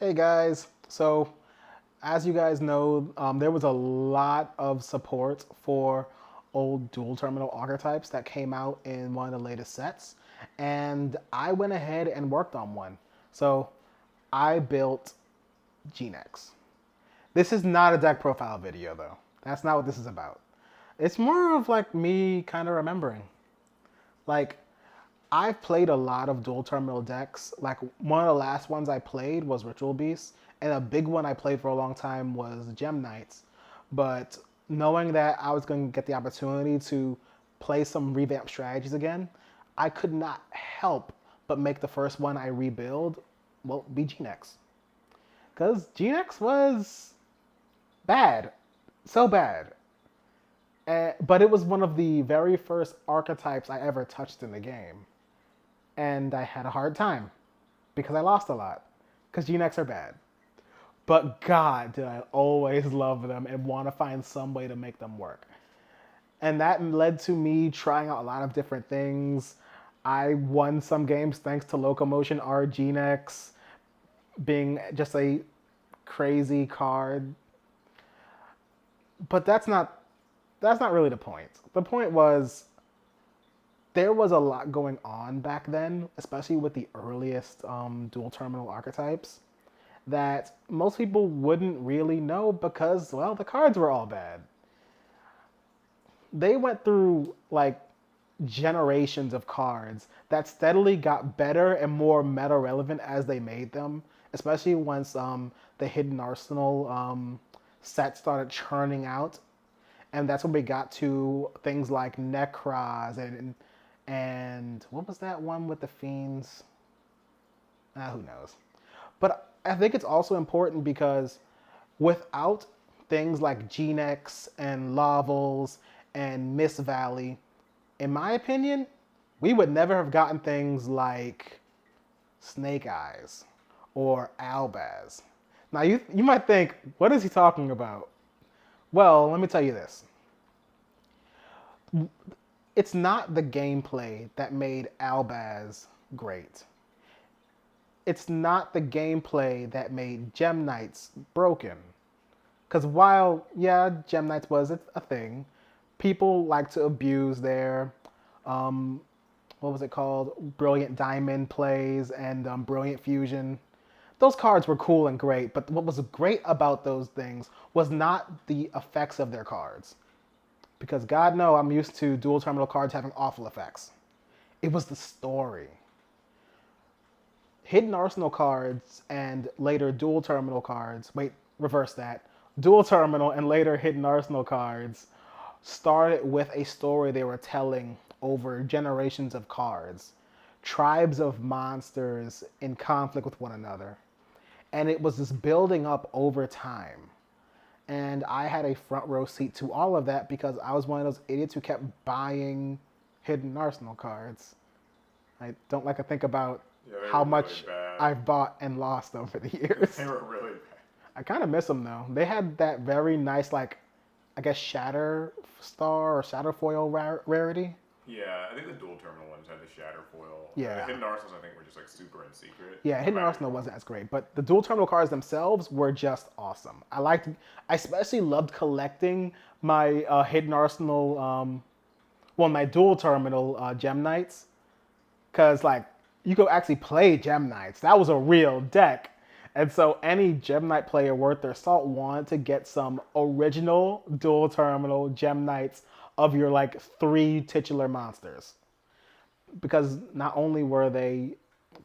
Hey guys, so as you guys know, there was a lot of support for old dual terminal archetypes that came out in one of the latest sets, and I went ahead and worked on one. So I built Genex. This is not a deck profile video though. That's not what this is about. It's more of like me kind of remembering. Like, I've played a lot of dual terminal decks. Like, one of the last ones I played was Ritual Beast, and a big one I played for a long time was Gem Knights. But knowing that I was going to get the opportunity to play some revamped strategies again, I could not help but make the first one I rebuild, well, be Genex. Because Genex was bad. So bad. But it was one of the very first archetypes I ever touched in the game. And I had a hard time because I lost a lot. Because Genex are bad. But God, did I always love them and want to find some way to make them work. And that led to me trying out a lot of different things. I won some games thanks to Locomotion R Genex being just a crazy card. But that's not really the point. The point was there was a lot going on back then, especially with the earliest dual terminal archetypes, that most people wouldn't really know because, well, the cards were all bad. They went through like generations of cards that steadily got better and more meta relevant as they made them, especially once the Hidden Arsenal set started churning out. And that's when we got to things like Necros and what was that one with the fiends? Who knows? But I think it's also important because without things like Genex and Lavels and Miss Valley, in my opinion, we would never have gotten things like Snake Eyes or Albaz. Now you might think, what is he talking about? Well, let me tell you this. It's not the gameplay that made Albaz great. It's not the gameplay that made Gem Knights broken. Because while, yeah, Gem Knights was a thing, people like to abuse their, what was it called? Brilliant Diamond plays and Brilliant Fusion. Those cards were cool and great, but what was great about those things was not the effects of their cards. Because God knows I'm used to dual terminal cards having awful effects. It was the story. Hidden Arsenal cards and later dual terminal cards, wait, reverse that. Dual terminal and later Hidden Arsenal cards started with a story they were telling over generations of cards. Tribes of monsters in conflict with one another. And it was just building up over time. And I had a front row seat to all of that because I was one of those idiots who kept buying Hidden Arsenal cards. I don't like to think about Yeah, they how were really much bad. I've bought and lost over the years. They were really bad. I kind of miss them though. They had that very nice, like, I guess Shatter Star or Shatter Foil rarity. Yeah, I think the dual terminal ones had the shatter foil. Yeah. The hidden arsenals, I think, were just like super in secret. Yeah, Hidden Arsenal wasn't as great, but the dual terminal cards themselves were just awesome. I especially loved collecting my Hidden Arsenal, my dual terminal Gem Knights, because like you could actually play Gem Knights. That was a real deck, and so any Gem Knight player worth their salt wanted to get some original dual terminal Gem Knights of your like three titular monsters because not only were they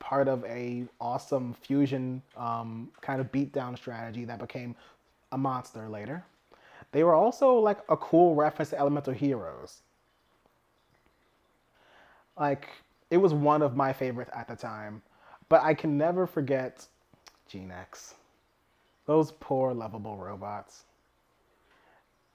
part of a awesome fusion kind of beatdown strategy that became a monster later, they were also like a cool reference to elemental heroes. Like it was one of my favorites at the time, but I can never forget Genex. Those poor lovable robots.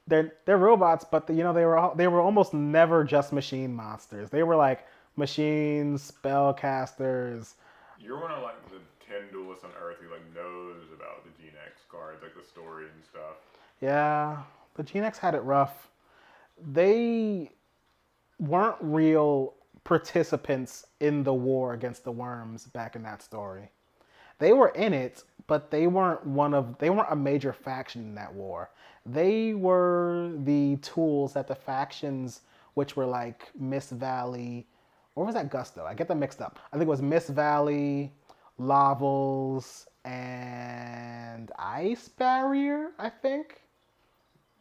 They're robots, but they were almost never just machine monsters. They were like machines, spellcasters. You're one of like the 10 duelists on Earth who like knows about the Genex cards, like the story and stuff. Yeah, the Genex had it rough. They weren't real participants in the war against the worms back in that story. They were in it, but they weren't a major faction in that war. They were the tools that the factions, which were like Mist Valley, or was that Gusto? I get them mixed up. I think it was Mist Valley, Lavels, and Ice Barrier, I think.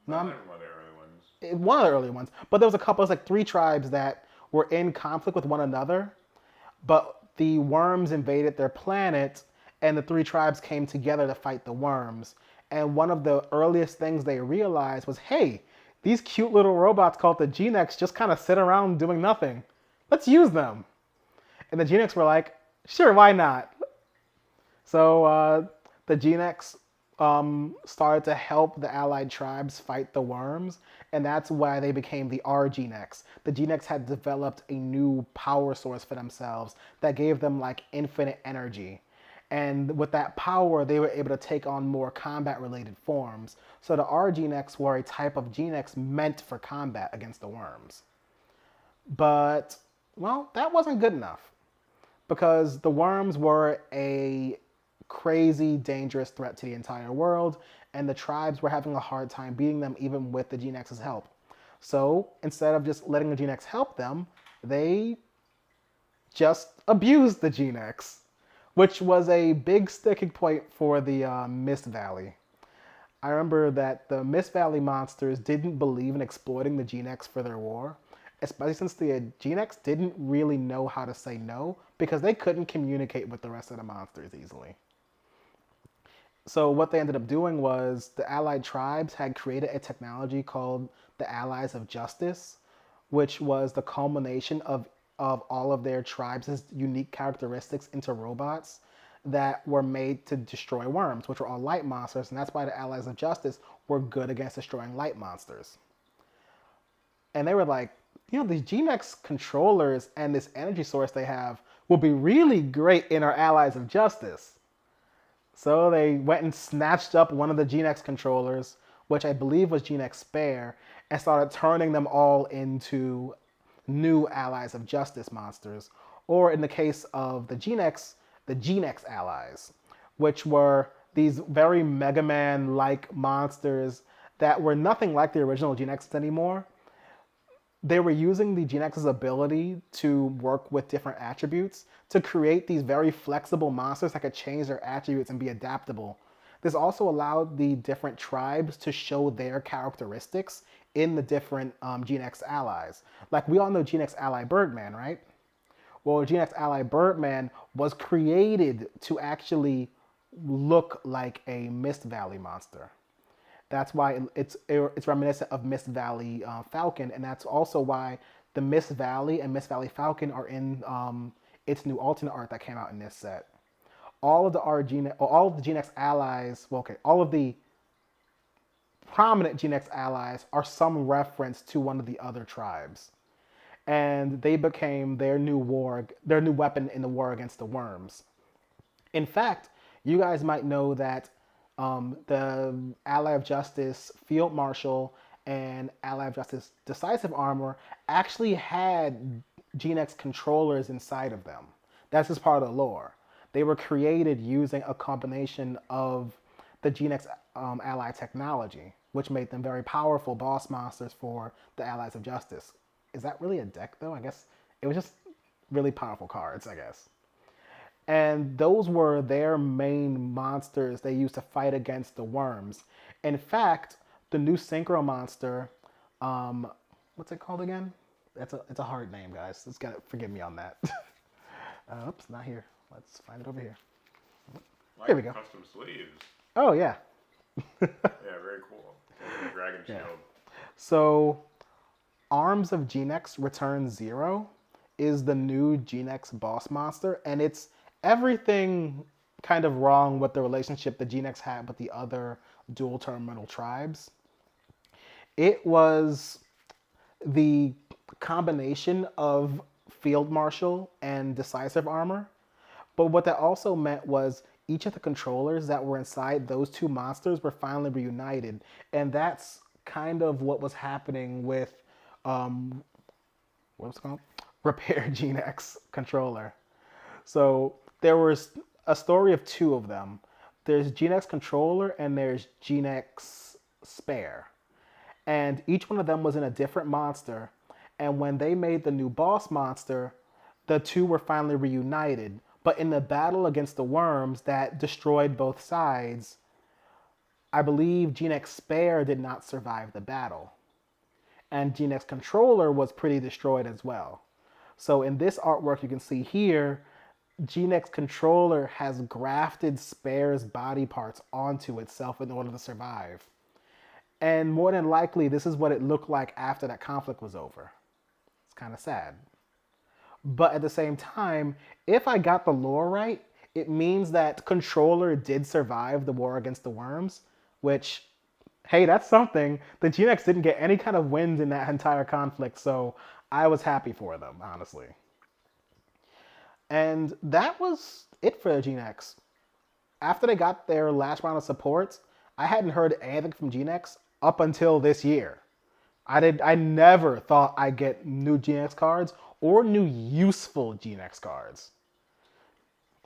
No, Not one of the early ones. one of the early ones. But there was a couple, it was like three tribes that were in conflict with one another, but the worms invaded their planet, and the three tribes came together to fight the worms. And one of the earliest things they realized was, hey, these cute little robots called the Genex just kind of sit around doing nothing. Let's use them. And the Genex were like, sure, why not? So the Genex started to help the allied tribes fight the worms, and that's why they became the R-Genex. The Genex had developed a new power source for themselves that gave them like infinite energy. And with that power, they were able to take on more combat-related forms. So the R-Genex were a type of Genex meant for combat against the worms. But, well, that wasn't good enough because the worms were a crazy, dangerous threat to the entire world, and the tribes were having a hard time beating them even with the Genex's help. So instead of just letting the Genex help them, they just abused the Genex, which was a big sticking point for the Mist Valley. I remember that the Mist Valley monsters didn't believe in exploiting the Genex for their war, especially since the Genex didn't really know how to say no because they couldn't communicate with the rest of the monsters easily. So what they ended up doing was the allied tribes had created a technology called the Allies of Justice, which was the culmination of all of their tribes' unique characteristics into robots that were made to destroy worms, which were all light monsters, and that's why the Allies of Justice were good against destroying light monsters. And they were like, these Genex controllers and this energy source they have will be really great in our Allies of Justice. So they went and snatched up one of the Genex controllers, which I believe was Genex Spare, and started turning them all into new Allies of Justice monsters. Or in the case of the Genex allies, which were these very Mega Man-like monsters that were nothing like the original Genexes anymore. They were using the Genex's ability to work with different attributes to create these very flexible monsters that could change their attributes and be adaptable. This also allowed the different tribes to show their characteristics in the different Genex allies. Like we all know Genex ally Birdman, right? Well, Genex ally Birdman was created to actually look like a Mist Valley monster. That's why it's reminiscent of Mist Valley Falcon, and that's also why the Mist Valley and Mist Valley Falcon are in its new alternate art that came out in this set. All of the all of the Genex allies, well, okay, all of the prominent Genex allies are some reference to one of the other tribes, and they became their new weapon in the war against the worms. In fact, you guys might know that the Ally of Justice Field Marshal and Ally of Justice Decisive Armor actually had Genex controllers inside of them. That's just part of the lore. They were created using a combination of the Genex ally technology, which made them very powerful boss monsters for the Allies of Justice. Is that really a deck, though? I guess it was just really powerful cards, I guess. And those were their main monsters they used to fight against the worms. In fact, the new Synchro monster, what's it called again? It's a hard name, guys. Just gotta forgive me on that. Oops, not here. Let's find it over here. Here we go. Custom sleeves. Oh yeah. Yeah, very cool. Dragon Shield. Yeah. So, Arms of Genex Return Zero is the new Genex boss monster, and it's everything kind of wrong with the relationship the Genex had with the other dual terminal tribes. It was the combination of Field Marshal and Decisive Armor, but what that also meant was each of the controllers that were inside those two monsters were finally reunited, and that's kind of what was happening with what was it called? Repair Genex controller. So there was a story of two of them. there's Genex Controller and there's Genex Spare. And each one of them was in a different monster. And when they made the new boss monster, the two were finally reunited. But in the battle against the worms that destroyed both sides, I believe Genex Spare did not survive the battle. And Genex Controller was pretty destroyed as well. So in this artwork you can see here, Genex Controller has grafted Spare's body parts onto itself in order to survive. And more than likely, this is what it looked like after that conflict was over. It's kind of sad. But at the same time, if I got the lore right, it means that Controller did survive the war against the worms, which, hey, that's something. The Genex didn't get any kind of wins in that entire conflict, so I was happy for them, honestly. And that was it for Genex. After they got their last round of supports, I hadn't heard anything from Genex up until this year. I never thought I'd get new Genex cards or new useful Genex cards.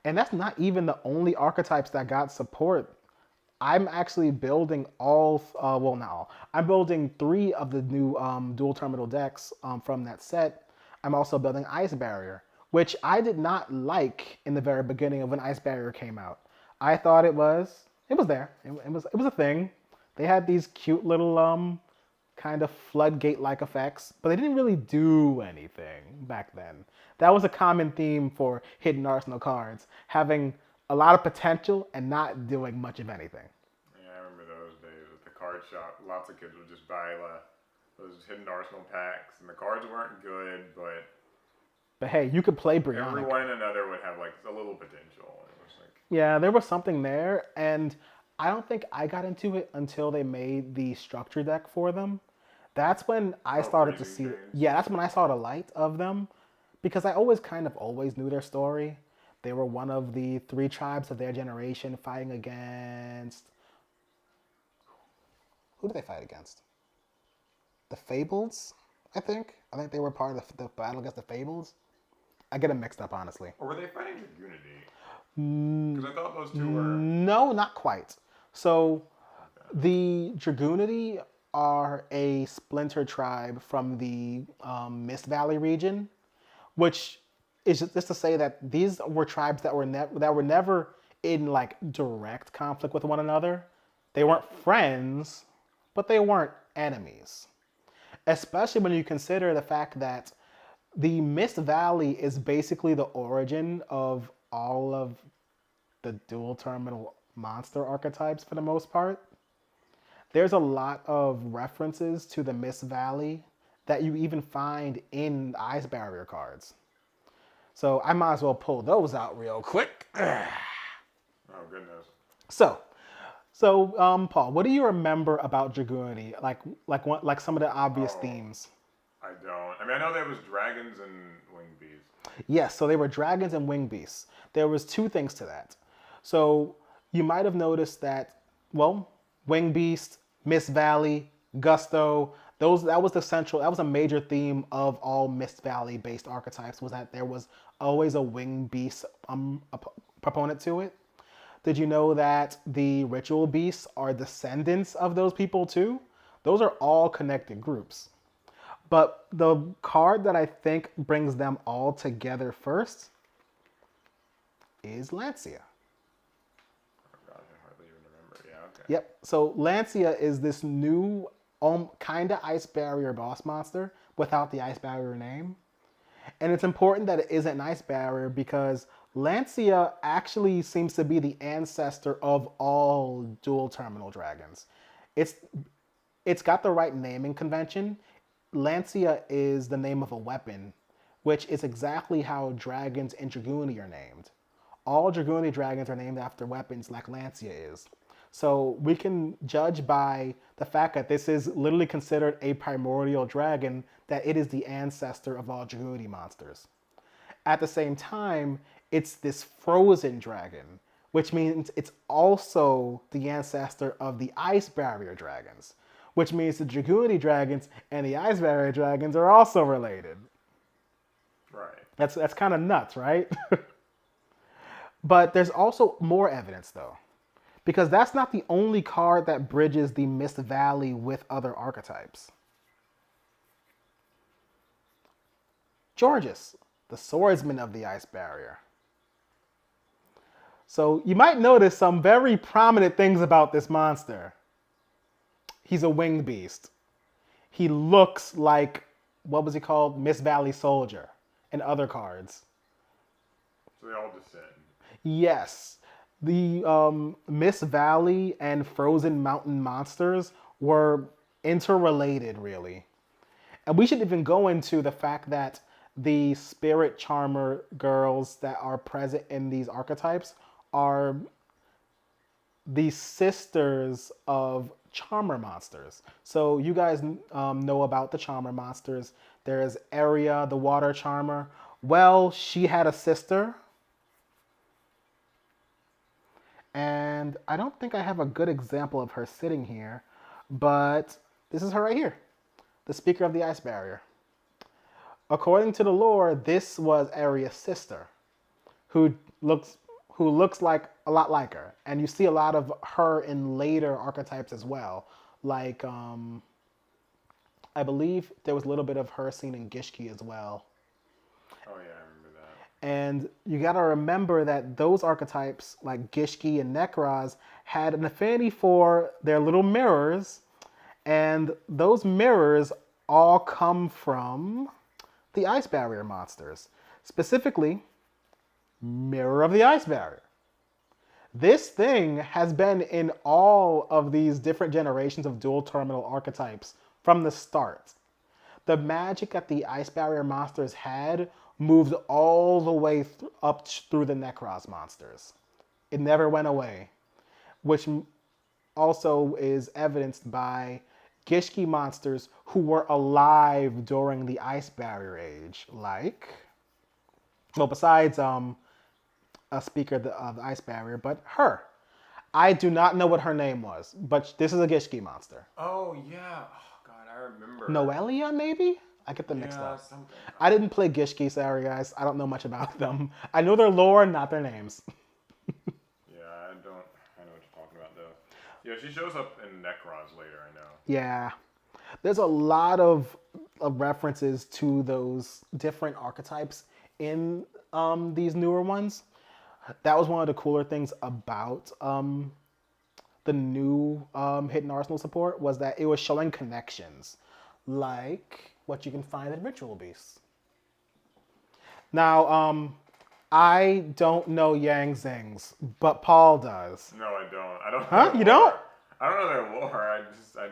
And that's not even the only archetypes that got support. I'm actually building well, not all. I'm building 3 of the new dual terminal decks from that set. I'm also building Ice Barrier, which I did not like in the very beginning of when Ice Barrier came out. I thought it was there. It was a thing. They had these cute little kind of floodgate-like effects, but they didn't really do anything back then. That was a common theme for Hidden Arsenal cards, having a lot of potential and not doing much of anything. Yeah, I remember those days at the card shop. Lots of kids would just buy those Hidden Arsenal packs, and the cards weren't good, but hey, you could play Brionic. every one and another would have like a little potential. It was like, yeah, there was something there, and I don't think I got into it until they made the structure deck for them. That's when I started to see. Yeah, that's when I saw the light of them, because I always knew their story. They were one of the 3 tribes of their generation fighting against. Who did they fight against? The Fables, I think. I think they were part of the battle against the Fables. I get them mixed up, honestly. or were they fighting Dragoonity? Because I thought those two were. No, not quite. So, the Dragoonity are a splinter tribe from the Mist Valley region, which is just to say that these were tribes that were never in like direct conflict with one another. They weren't friends, but they weren't enemies. Especially when you consider the fact that the Mist Valley is basically the origin of all of the dual terminal monster archetypes for the most part. There's a lot of references to the Mist Valley that you even find in Ice Barrier cards. So I might as well pull those out real quick. Oh, goodness. So, Paul, what do you remember about Dragoonity? Like some of the obvious themes. I don't. I mean, I know there was dragons and wing beasts. Yes, so they were dragons and wing beasts. There was 2 things to that. So you might have noticed that, well, wing beast, Mist Valley, Gusto, that was a major theme of all Mist Valley based archetypes, was that there was always a wing beast proponent to it. Did you know that the ritual beasts are descendants of those people too? Those are all connected groups. But the card that I think brings them all together first is Lancia. Oh God, I hardly even remember. Yeah, okay. Yep. So Lancia is this new kind of Ice Barrier boss monster without the Ice Barrier name. And it's important that it isn't an Ice Barrier because Lancia actually seems to be the ancestor of all dual terminal dragons. It's got the right naming convention. Lancia is the name of a weapon, which is exactly how dragons in Dragoonity are named. All Dragoonity dragons are named after weapons like Lancia is. So we can judge by the fact that this is literally considered a primordial dragon, that it is the ancestor of all Dragoonity monsters. At the same time, it's this frozen dragon, which means it's also the ancestor of the Ice Barrier dragons, which means the Dragoonity dragons and the Ice Barrier dragons are also related. Right. That's kind of nuts, right? But there's also more evidence, though. Because that's not the only card that bridges the Mist Valley with other archetypes. Georges, the swordsman of the ice barrier. So you might notice some very prominent things about this monster. He's a winged beast. He looks like, what was he called? Mist Valley Soldier and other cards. So they all descend. Yes. The Mist Valley and Frozen Mountain monsters were interrelated, really. And we should even go into the fact that the Spirit Charmer girls that are present in these archetypes are the sisters of Charmer monsters. So you guys know about the Charmer monsters. There's Aria, the water charmer. Well, she had a sister. And I don't think I have a good example of her sitting here, but this is her right here, the Speaker of the Ice Barrier. According to the lore, this was Aria's sister, who looks like a lot like her, and you see a lot of her in later archetypes as well. Like I believe there was a little bit of her seen in Gishki as well. Oh yeah, I remember that. And you got to remember that those archetypes, like Gishki and Nekraz, had an affinity for their little mirrors, and those mirrors all come from the Ice Barrier monsters. Specifically, Mirror of the Ice Barrier. This thing has been in all of these different generations of dual terminal archetypes from the start. The magic that the Ice Barrier monsters had moved all the way up through the Nekraz monsters. It never went away, which also is evidenced by Gishki monsters who were alive during the Ice Barrier age, like, well, besides a speaker of the Ice Barrier, but her. I do not know what her name was, but this is a Gishki monster. Oh yeah. Oh god, I remember. Noelia, maybe? I get them mixed Yeah, up. something. I didn't play Gishki, sorry guys. I don't know much about them. I know their lore, not their names. Yeah, I know what you're talking about though. Yeah, she shows up in Necrons later, I know. Yeah. There's a lot of references to those different archetypes in these newer ones. That was one of the cooler things about the new Hidden Arsenal support, was that it was showing connections, like what you can find in Ritual Beasts. Now, I don't know Yang Zings, but Paul does. No, I don't. I don't know Huh? their You lore. don't? I don't know their lore. I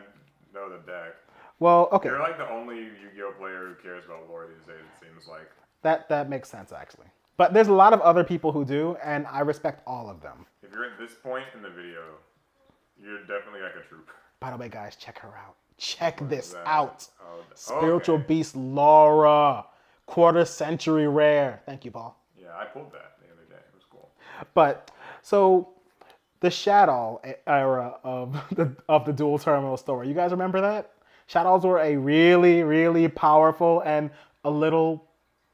know the deck. Well, okay. You're like the only Yu-Gi-Oh player who cares about lore these days, it seems like. That makes sense, actually. But there's a lot of other people who do, and I respect all of them. If you're at this point in the video, you're definitely like a troop. By the way, guys, check her out. Check this that? out. Oh, Spiritual okay. Beast Laura. Quarter century rare. Thank you, Paul. Yeah, I pulled that the other day. It was cool. But, so, the Shadow era of the dual terminal story. You guys remember that? Shadows were a really, really powerful and a little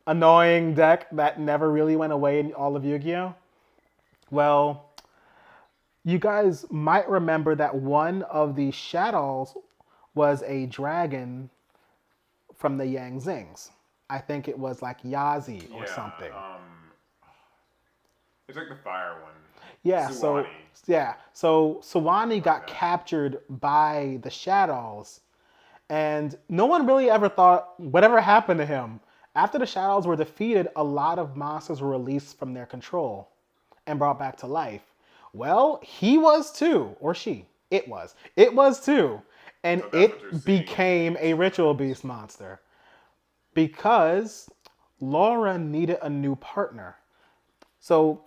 annoying deck that never really went away in all of Yu-Gi-Oh! Well, you guys might remember that one of the Shadows was a dragon from the Yang Zings. I think it was like Yazi or something. It's like the fire one. Yeah, Suwani. so Sawani got captured by the Shadows, and no one really ever thought whatever happened to him. After the Shadows were defeated, a lot of monsters were released from their control and brought back to life. Well, he was too, or she. It was too, and So that's what you're it seeing. became a Ritual Beast monster because Laura needed a new partner. So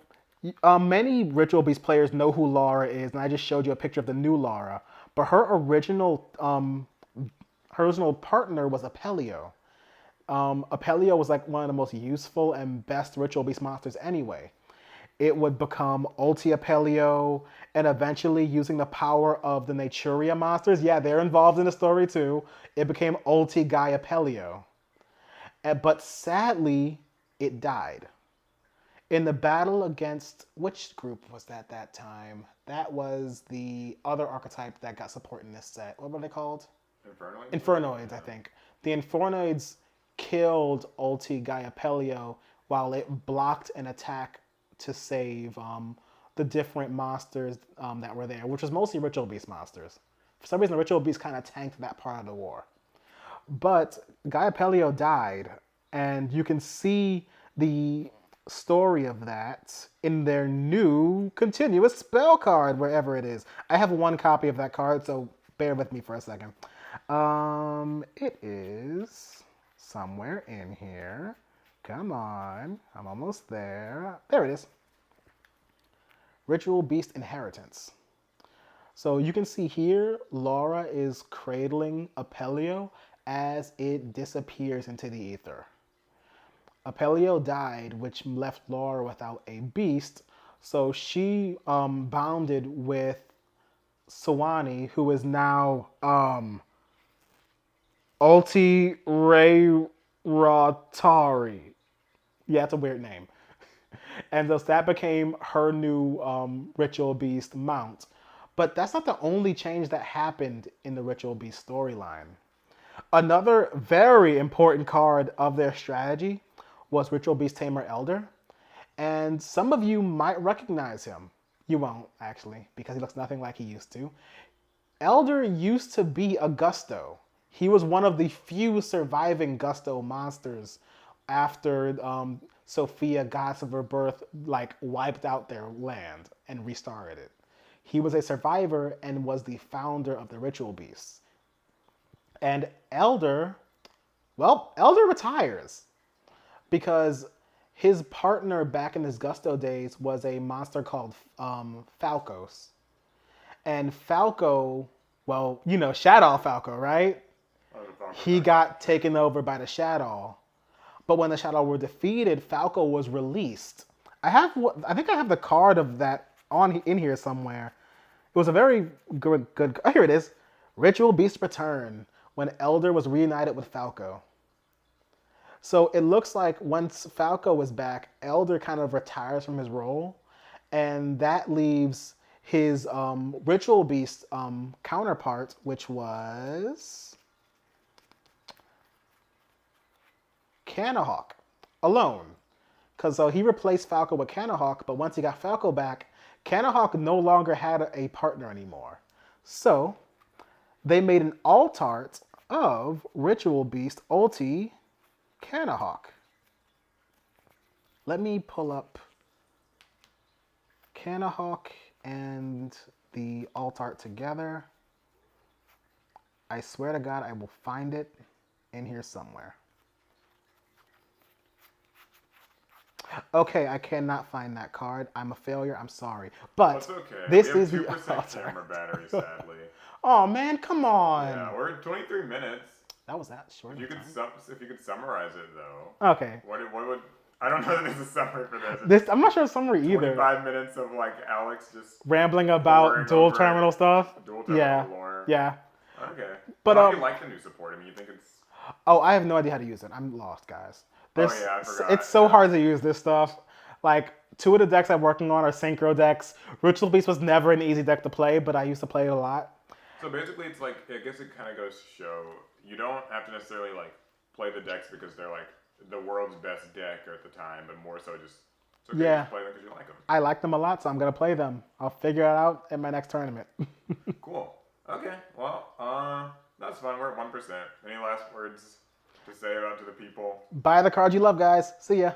many Ritual Beast players know who Laura is, and I just showed you a picture of the new Laura. But her original partner was Apelio. Apelio was like one of the most useful and best Ritual Beast monsters anyway. It would become Ulti Apelio, and eventually, using the power of the Naturia monsters, yeah, they're involved in the story too, it became Ulti Guy Apelio. But sadly, it died. In the battle against, which group was that time? That was the other archetype that got support in this set. What were they called? Infernoid? Infernoids, I Yeah. think. The Infernoids killed Ulti Gaiapelio while it blocked an attack to save the different monsters that were there, which was mostly Ritual Beast monsters. For some reason, the Ritual Beast kind of tanked that part of the war. But Gaiapelio died, and you can see the story of that in their new continuous spell card, wherever it is. I have one copy of that card, so bear with me for a second. It is somewhere in here. Come on, I'm almost there. There it is. Ritual Beast Inheritance. So you can see here, Laura is cradling Apelio as it disappears into the ether. Apelio died, which left Laura without a beast, so she bounded with Sawani, who is now Ulti Ray Ratari. Yeah, it's a weird name. And thus that became her new Ritual Beast mount. But that's not the only change that happened in the Ritual Beast storyline. Another very important card of their strategy was Ritual Beast Tamer Elder. And some of you might recognize him. You won't, actually, because he looks nothing like he used to. Elder used to be a Gusto. He was one of the few surviving Gusto monsters after Sophia, Goddess of Her Birth, like wiped out their land and restarted it. He was a survivor and was the founder of the Ritual Beasts. And Elder retires because his partner back in his Gusto days was a monster called Falcos. And Falco, well, you know, Shadow Falco, right? He got taken over by the Shadow. But when the Shadow were defeated, Falco was released. I think I have the card of that in here somewhere. It was a very good. Oh, here it is. Ritual Beast Return, when Elder was reunited with Falco. So it looks like once Falco is back, Elder kind of retires from his role, and that leaves his Ritual Beast counterpart, which was Canahawk, alone. Because so he replaced Falco with Canahawk, but once he got Falco back, Canahawk no longer had a partner anymore. So they made an alt-art of Ritual Beast Ulti Canahawk. Let me pull up Canahawk and the alt-art together. I swear to God, I will find it in here somewhere. Okay, I cannot find that card. I'm a failure. I'm sorry. But That's okay. this We have is the 2% camera battery, sadly. Oh man, come on. Yeah, we're at 23 minutes. That was that short. If you could summarize it though. Okay. What would I don't know that there's a summary for this. I'm not sure summary either. 25 minutes of like Alex just rambling about dual terminal stuff. Dual terminal lore. Yeah. Okay. But how do you like the new support? I mean, you think it's? Oh, I have no idea how to use it. I'm lost, guys. I forgot. It's so hard to use this stuff. Like, two of the decks I'm working on are synchro decks. Ritual Beast was never an easy deck to play, but I used to play it a lot. So basically, it's like, I guess it kind of goes to show you don't have to necessarily like play the decks because they're like the world's best deck at the time, but more so just it's okay just play them because you like them. I like them a lot, so I'm gonna play them. I'll figure it out in my next tournament. Cool. Okay. Well, that's fun. We're at 1%. Any last words to say about to the people? Buy the cards you love, guys. See ya.